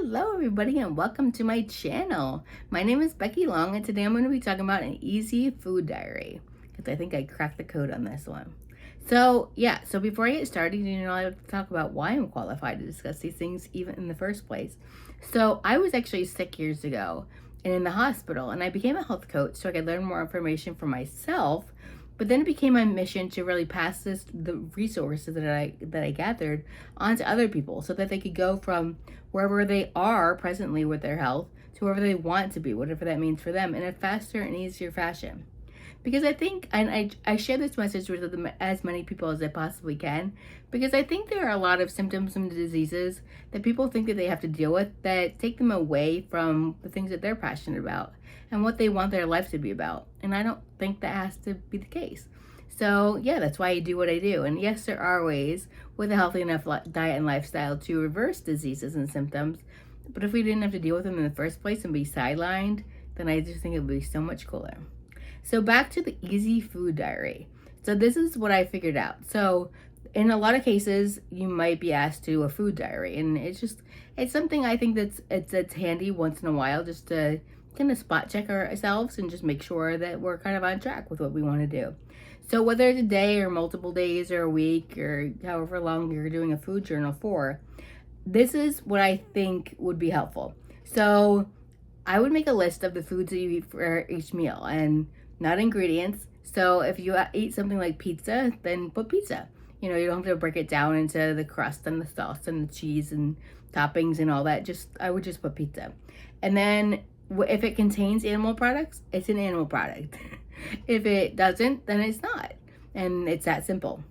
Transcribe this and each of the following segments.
Hello everybody and welcome to my channel. My name is Becky Long and today I'm going to be talking about an easy food diary because I think I cracked the code on this one. So before I get started, I have to talk about why I'm qualified to discuss these things even in the first place. So I was actually sick years ago and in the hospital, and I became a health coach so I could learn more information for myself. But then it became my mission to really pass the resources that I gathered onto other people so that they could go from wherever they are presently with their health to wherever they want to be, whatever that means for them, in a faster and easier fashion. Because I think, and I share this message with as many people as I possibly can, because I think there are a lot of symptoms and diseases that people think that they have to deal with that take them away from the things that they're passionate about and what they want their life to be about. And I don't think that has to be the case. So yeah, that's why I do what I do. And yes, there are ways with a healthy enough diet and lifestyle to reverse diseases and symptoms. But if we didn't have to deal with them in the first place and be sidelined, then I just think it would be so much cooler. So back to the easy food diary. So this is what I figured out. So in a lot of cases, you might be asked to do a food diary, and it's something I think that's handy once in a while, just to kind of spot check ourselves and just make sure that we're kind of on track with what we want to do. So whether it's a day or multiple days or a week or however long you're doing a food journal for, this is what I think would be helpful. So I would make a list of the foods that you eat for each meal and not ingredients. So if you eat something like pizza, then put pizza. You don't have to break it down into the crust and the sauce and the cheese and toppings and all that. I would just put pizza. And then if it contains animal products, it's an animal product. If it doesn't, then it's not. And it's that simple.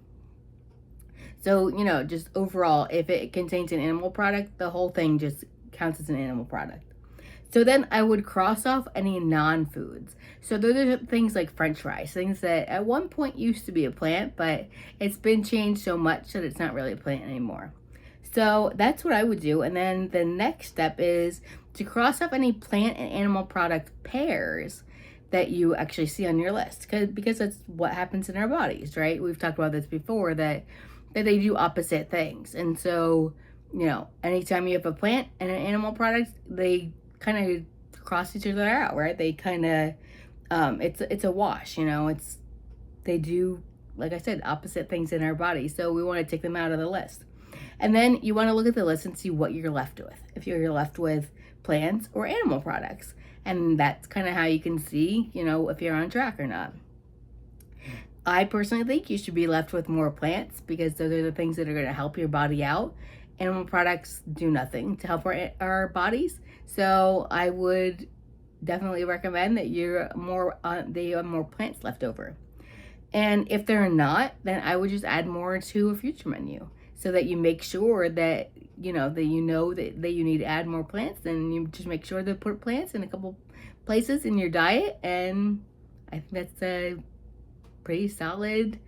So, just overall, if it contains an animal product, the whole thing just counts as an animal product. So then I would cross off any non-foods. So those are things like French fries, things that at one point used to be a plant, but it's been changed so much that it's not really a plant anymore. So that's what I would do. And then the next step is to cross off any plant and animal product pairs that you actually see on your list, because that's what happens in our bodies, right? We've talked about this before, that they do opposite things. And so, anytime you have a plant and an animal product, they kind of cross each other out, right? They kind of, it's a wash, they do, like I said, opposite things in our body. So we want to take them out of the list. And then you want to look at the list and see what you're left with. If you're left with plants or animal products. And that's kind of how you can see, if you're on track or not. I personally think you should be left with more plants because those are the things that are going to help your body out. Animal products do nothing to help our bodies. So I would definitely recommend that they have more plants left over. And if they're not, then I would just add more to a future menu so that you make sure that that you need to add more plants. Then you just make sure to put plants in a couple places in your diet, and I think that's a pretty solid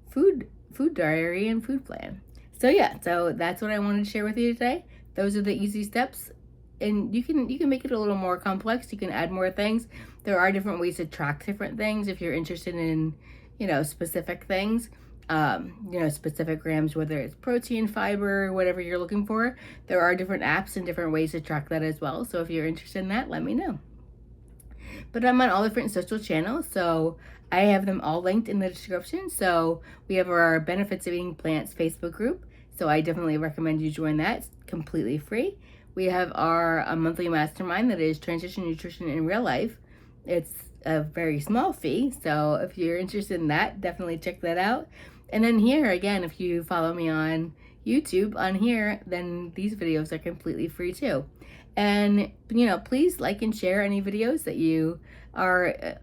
food diary and food plan. So that's what I wanted to share with you today. Those are the easy steps, and you can make it a little more complex. You can add more things. There are different ways to track different things if you're interested in specific things. Specific grams, whether it's protein, fiber, whatever you're looking for. There are different apps and different ways to track that as well. So if you're interested in that, let me know. But I'm on all different social channels, so I have them all linked in the description. So we have our Benefits of Eating Plants Facebook group. So I definitely recommend you join that. It's completely free. We have our monthly mastermind that is Transition Nutrition in Real Life. It's a very small fee. So if you're interested in that, definitely check that out. And then here, again, if you follow me on YouTube on here, then these videos are completely free too. And, please like and share any videos that you are, that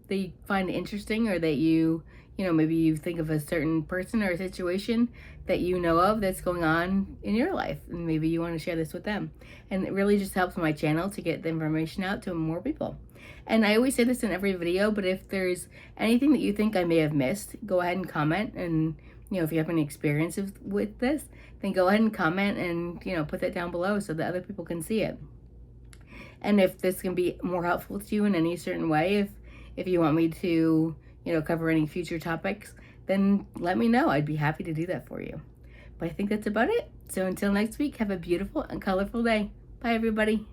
you find interesting, or that maybe you think of a certain person or a situation that you know of that's going on in your life. And maybe you want to share this with them. And it really just helps my channel to get the information out to more people. And I always say this in every video, but if there's anything that you think I may have missed, go ahead and comment. And, if you have any experiences with this, then go ahead and comment and, put that down below so that other people can see it. And if this can be more helpful to you in any certain way, if you want me to, cover any future topics, then let me know. I'd be happy to do that for you. But I think that's about it. So until next week, have a beautiful and colorful day. Bye, everybody.